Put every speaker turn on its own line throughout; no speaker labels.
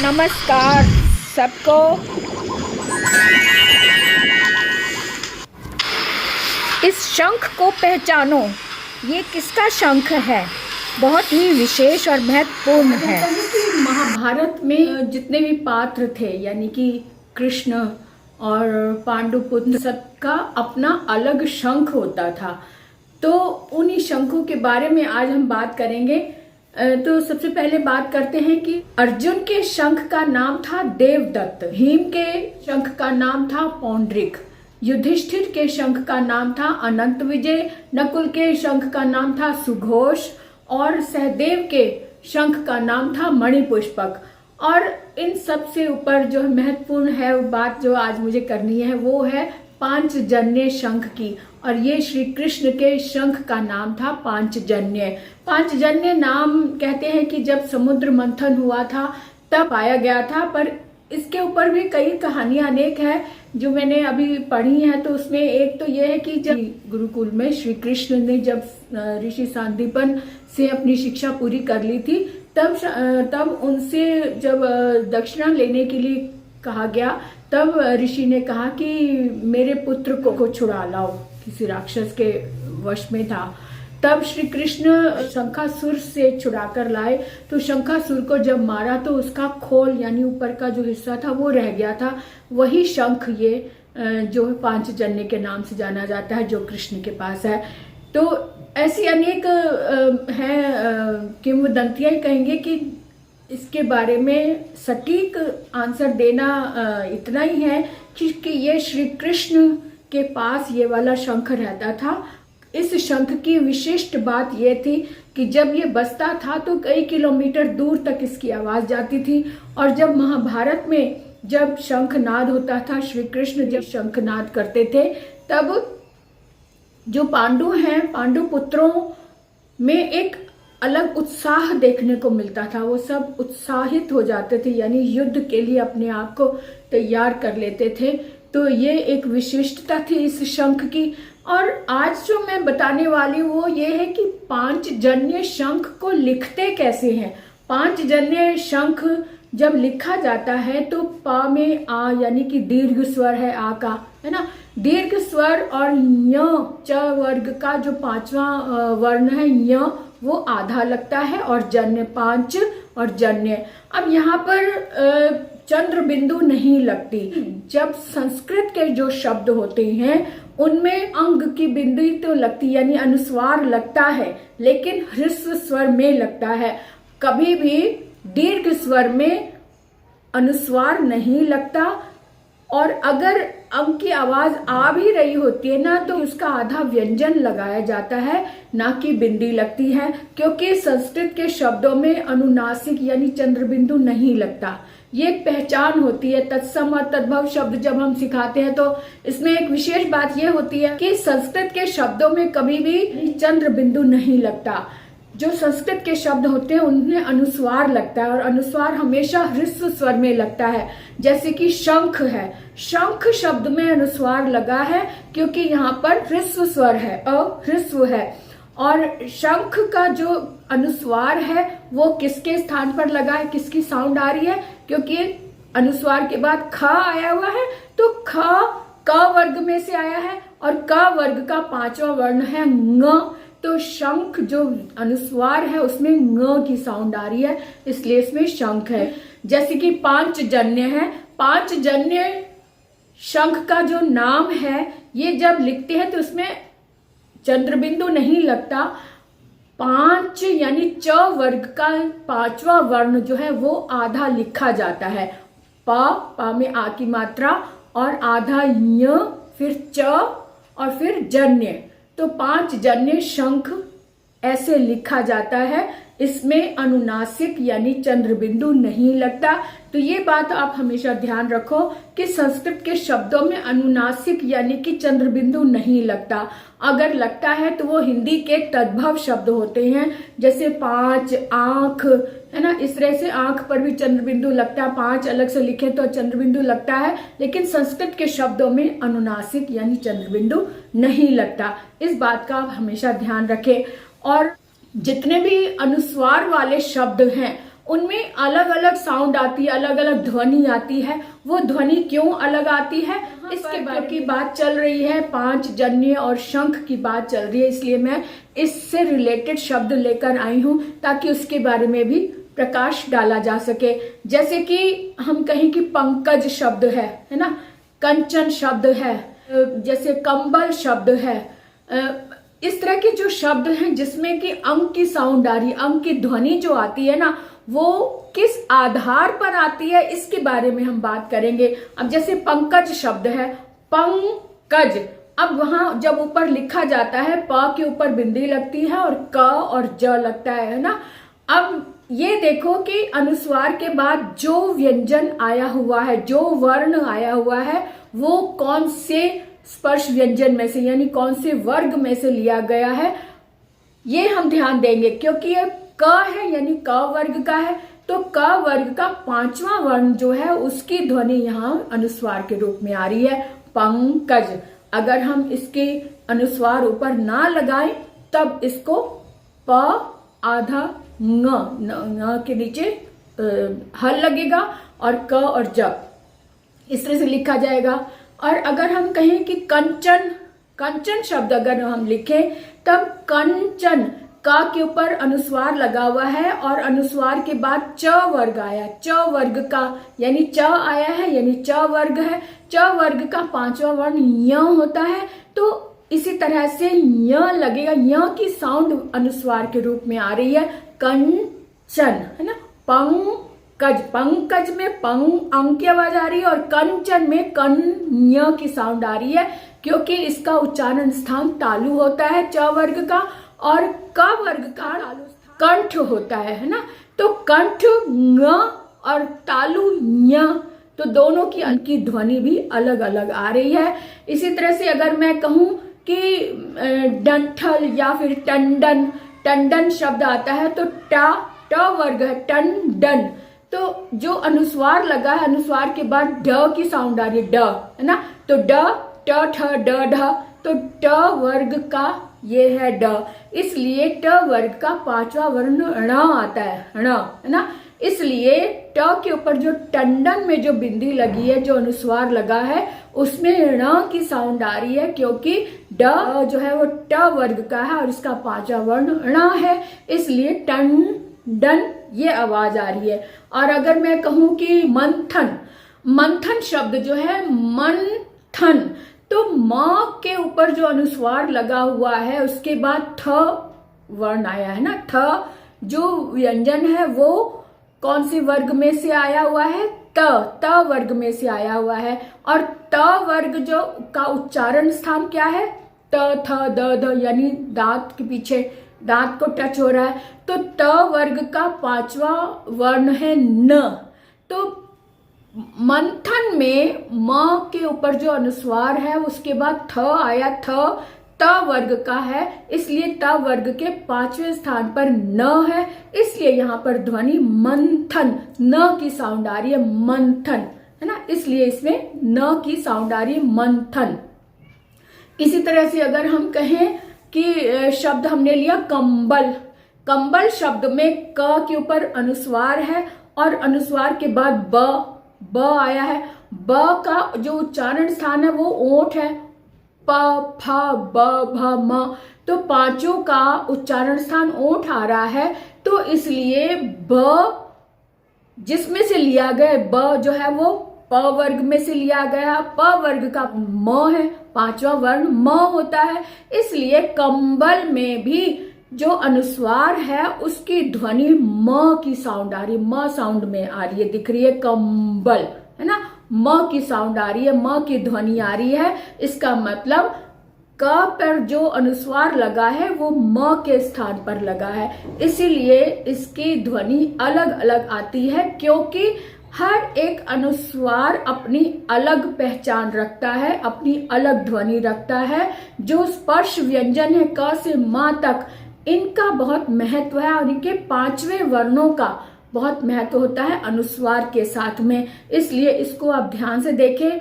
नमस्कार सबको। इस शंख को पहचानो, ये किसका शंख है? बहुत ही विशेष और महत्वपूर्ण है। महाभारत में जितने भी पात्र थे, यानी कि कृष्ण और पांडुपुत्र, सबका अपना अलग शंख होता था। तो उन्हीं शंखों के बारे में आज हम बात करेंगे। तो सबसे पहले बात करते हैं कि अर्जुन के शंख का नाम था देवदत्त, भीम के शंख का नाम था पौंड्रिक, युधिष्ठिर के शंख का नाम था अनंत विजय, नकुल के शंख का नाम था सुघोष और सहदेव के शंख का नाम था मणिपुष्पक। और इन सब से ऊपर जो महत्वपूर्ण है वो बात जो आज मुझे करनी है वो है पांचजन्य शंख की। और ये श्री कृष्ण के शंख का नाम था पांचजन्य। पांचजन्य नाम कहते हैं कि जब समुद्र मंथन हुआ था तब पाया गया था, पर इसके ऊपर भी कई कहानियां अनेक है जो मैंने अभी पढ़ी है। तो उसमें एक तो ये है कि जब गुरुकुल में श्री कृष्ण ने जब ऋषि सांदीपन से अपनी शिक्षा पूरी कर ली थी, तब उनसे जब दक्षिणा लेने के लिए कहा गया, तब ऋषि ने कहा कि मेरे पुत्र को छुड़ा लाओ, किसी राक्षस के वश में था। तब श्री कृष्ण शंखासुर से छुड़ाकर लाए। तो शंखासुर को जब मारा तो उसका खोल यानी ऊपर का जो हिस्सा था वो रह गया था। वही शंख ये जो पांचजन्य के नाम से जाना जाता है, जो कृष्ण के पास है। तो ऐसी अनेक हैं किंवदंतियां कहेंगे कि इसके बारे में सटीक आंसर देना इतना ही है कि ये श्री कृष्ण के पास ये वाला शंख रहता था। इस शंख की विशिष्ट बात ये थी कि जब ये बजता था तो कई किलोमीटर दूर तक इसकी आवाज जाती थी। और जब महाभारत में जब शंखनाद होता था, श्री कृष्ण जब शंखनाद करते थे, तब जो पांडु हैं, पांडु पुत्रों में एक अलग उत्साह देखने को मिलता था। वो सब उत्साहित हो जाते थे, यानी युद्ध के लिए अपने आप को तैयार कर लेते थे। तो ये एक विशिष्टता थी इस शंख की। और आज जो मैं बताने वाली हूँ वो ये है कि पांचजन्य शंख को लिखते कैसे हैं। पांचजन्य शंख जब लिखा जाता है तो पा में आ यानी कि दीर्घ स्वर है, आ का, है ना, दीर्घ स्वर, और य च वर्ग का जो पांचवा वर्ण है य, वो आधा लगता है, और जन्य पांच और जन्य। अब यहाँ पर चंद्र बिंदु नहीं लगती। जब संस्कृत के जो शब्द होते हैं उनमें अंग की बिंदु तो लगती, यानी अनुस्वार लगता है, लेकिन ह्रस्व स्वर में लगता है। कभी भी दीर्घ स्वर में अनुस्वार नहीं लगता। और अगर अंग की आवाज आ भी रही होती है ना, तो उसका आधा व्यंजन लगाया जाता है, ना कि बिंदी लगती है, क्योंकि संस्कृत के शब्दों में अनुनासिक यानी चंद्र बिंदु नहीं लगता। ये पहचान होती है। तत्सम और तद्भव शब्द जब हम सिखाते हैं तो इसमें एक विशेष बात यह होती है कि संस्कृत के शब्दों में कभी भी चंद्र बिंदु नहीं लगता। जो संस्कृत के शब्द होते हैं उनमें अनुस्वार लगता है, और अनुस्वार हमेशा ह्रस्व स्वर में लगता है। जैसे कि शंख है, शंख शब्द में अनुस्वार लगा है क्योंकि यहाँ पर ह्रस्व स्वर है, ह्रस्व है। और शंख का जो अनुस्वार है वो किसके स्थान पर लगा है, किसकी साउंड आ रही है, क्योंकि अनुस्वार के बाद ख आया हुआ है, तो ख क वर्ग में से आया है, और क वर्ग का पांचवा वर्ण है ङ। तो शंख जो अनुस्वार है उसमें ङ की साउंड आ रही है, इसलिए इसमें शंख है। जैसे कि पांचजन्य है, पांचजन्य शंख का जो नाम है ये जब लिखते हैं तो उसमें चंद्रबिंदु नहीं लगता। पांच यानी च वर्ग का पांचवा वर्ण जो है वो आधा लिखा जाता है। पा में आ की मात्रा, और आधा य, फिर च, और फिर जन्य। तो पांचजन्य शंख ऐसे लिखा जाता है। इसमें अनुनासिक यानी चंद्रबिंदु नहीं लगता। तो ये बात आप हमेशा ध्यान रखो कि संस्कृत के शब्दों में अनुनासिक यानी कि चंद्रबिंदु नहीं लगता। अगर लगता है तो वो हिंदी के तद्भव शब्द होते हैं, जैसे पांच, आंख, है ना, इस तरह से आंख पर भी चंद्रबिंदु लगता है। पांच अलग से लिखे तो चंद्रबिंदु लगता है, लेकिन संस्कृत के शब्दों में अनुनासिक यानी चंद्रबिंदु नहीं लगता। इस बात का आप हमेशा ध्यान रखें। और जितने भी अनुस्वार वाले शब्द हैं उनमें अलग अलग साउंड आती है, अलग अलग ध्वनि आती है। वो ध्वनि क्यों अलग आती है इसके बारे की बात चल रही है, पांचजन्य और शंख की बात चल रही है, इसलिए मैं इससे रिलेटेड शब्द लेकर आई हूं ताकि उसके बारे में भी प्रकाश डाला जा सके। जैसे कि हम कहें कि पंकज शब्द है ना, कंचन शब्द है, जैसे कंबल शब्द है। इस तरह के जो शब्द हैं जिसमें कि अंक की साउंड आ रही है, अंक की ध्वनि जो आती है ना, वो किस आधार पर आती है इसके बारे में हम बात करेंगे। अब जैसे पंकज शब्द है, पंकज, अब वहां जब ऊपर लिखा जाता है प के ऊपर बिंदी लगती है और क और ज लगता है ना। अब ये देखो कि अनुस्वार के बाद जो व्यंजन आया हुआ है, जो वर्ण आया हुआ है, वो कौन से स्पर्श व्यंजन में से यानी कौन से वर्ग में से लिया गया है, ये हम ध्यान देंगे। क्योंकि ये क है यानी क वर्ग का है, तो क वर्ग का पांचवा वर्ण जो है उसकी ध्वनि यहाँ अनुस्वार के रूप में आ रही है, पंकज। अगर हम इसके अनुस्वार ऊपर ना लगाएं तब इसको प आधा न के नीचे हल लगेगा और क और ज इस तरह से लिखा जाएगा। और अगर हम कहें कि कंचन, कंचन शब्द अगर हम लिखें तब कंचन, का के ऊपर अनुस्वार लगा हुआ है और अनुस्वार के बाद च वर्ग आया, च वर्ग का यानी च आया है यानी च वर्ग है। च वर्ग का पांचवा वर्ण य होता है, तो इसी तरह से य लगेगा, य की साउंड अनुस्वार के रूप में आ रही है, कंचन है ना। पंकज, पंकज में पंग अंग की आवाज आ रही है और कंचन में कन य की साउंड आ रही है, क्योंकि इसका उच्चारण स्थान तालु होता है च वर्ग का और क वर्ग का कंठ होता है ना। तो कंठ ङ और तालु ञ, तो दोनों की अंक की ध्वनि भी अलग अलग आ रही है। इसी तरह से अगर मैं कहूं कि डंठल या फिर टंडन, टंडन शब्द आता है तो ट वर्ग है, टंडन, तो जो अनुस्वार लगा है अनुस्वार के बाद ड की साउंड आ रही है, ड है ना। तो ड, ट, ठ, ड, ढ, तो ट वर्ग का ये है ड, इसलिए ट वर्ग का पांचवा वर्ण ण आता है, ण है ना। इसलिए ट के ऊपर जो टंडन में जो बिंदी लगी है, जो अनुस्वार लगा है, उसमें ण की साउंड आ रही है, क्योंकि ड जो है वो ट वर्ग का है और इसका पांचवा वर्ण ण है, इसलिए टंडन ये आवाज आ रही है। और अगर मैं कहूं कि मंथन, मंथन शब्द जो है मंथन, तो म के ऊपर जो अनुस्वार लगा हुआ है उसके बाद थ वर्ण आया है ना। थ जो व्यंजन है वो कौन सी वर्ग में से आया हुआ है, त वर्ग में से आया हुआ है। और त वर्ग जो का उच्चारण स्थान क्या है, त, थ, द, ध, यानी दांत के पीछे दांत को टच हो रहा है, तो त वर्ग का पांचवा वर्ण है न। तो मंथन में म के ऊपर जो अनुस्वार है उसके बाद थ आया, थ त वर्ग का है, इसलिए त वर्ग के पांचवें स्थान पर न है, इसलिए यहाँ पर ध्वनि मंथन, न की साउंड आ रही है, मंथन है ना, इसलिए इसमें न की साउंड आ रही है, मंथन। इसी तरह से अगर हम कहें कि शब्द हमने लिया कंबल, कंबल शब्द में क के ऊपर अनुस्वार है और अनुस्वार के बाद ब आया है, ब का जो उच्चारण स्थान है वो ओठ है, प, फ, ब, भ, म, तो पांचों का उच्चारण स्थान ओठ आ रहा है, तो इसलिए ब जिसमें से लिया गया, ब जो है वो प वर्ग में से लिया गया, प वर्ग का म है, पांचवा वर्ण म होता है, इसलिए कंबल में भी जो अनुस्वार है उसकी ध्वनि म की साउंड आ रही है, म साउंड में आ रही है, दिख रही है कंबल है ना, म की साउंड आ रही है, म की ध्वनि आ रही है। इसका मतलब क पर जो अनुस्वार लगा है वो म के स्थान पर लगा है, इसीलिए इसकी ध्वनि अलग अलग आती है, क्योंकि हर एक अनुस्वार अपनी अलग पहचान रखता है, अपनी अलग ध्वनि रखता है। जो स्पर्श व्यंजन है क से म तक, इनका बहुत महत्व है और इनके पांचवें वर्णों का बहुत महत्व होता है अनुस्वार के साथ में, इसलिए इसको आप ध्यान से देखें।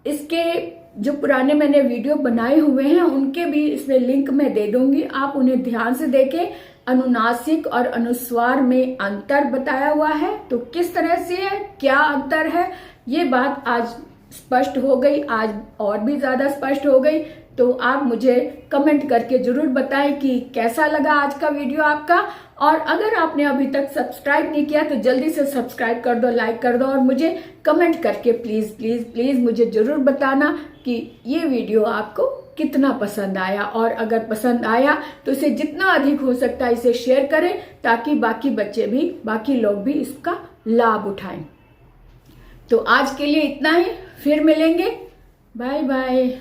इसके जो पुराने मैंने वीडियो बनाए हुए हैं उनके भी इसमें लिंक मैं दे दूंगी, आप उन्हें ध्यान से देखें अनुनासिक और अनुस्वार में अंतर बताया हुआ है। तो किस तरह से है, क्या अंतर है, ये बात आज स्पष्ट हो गई, आज और भी ज्यादा स्पष्ट हो गई। तो आप मुझे कमेंट करके जरूर बताएं कि कैसा लगा आज का वीडियो आपका। और अगर आपने अभी तक सब्सक्राइब नहीं किया तो जल्दी से सब्सक्राइब कर दो, लाइक कर दो, और मुझे कमेंट करके प्लीज प्लीज प्लीज मुझे जरूर बताना कि ये वीडियो आपको कितना पसंद आया। और अगर पसंद आया तो इसे जितना अधिक हो सकता है इसे शेयर करें, ताकि बाकी बच्चे भी, बाकी लोग भी इसका लाभ उठाएं। तो आज के लिए इतना ही, फिर मिलेंगे, बाय बाय।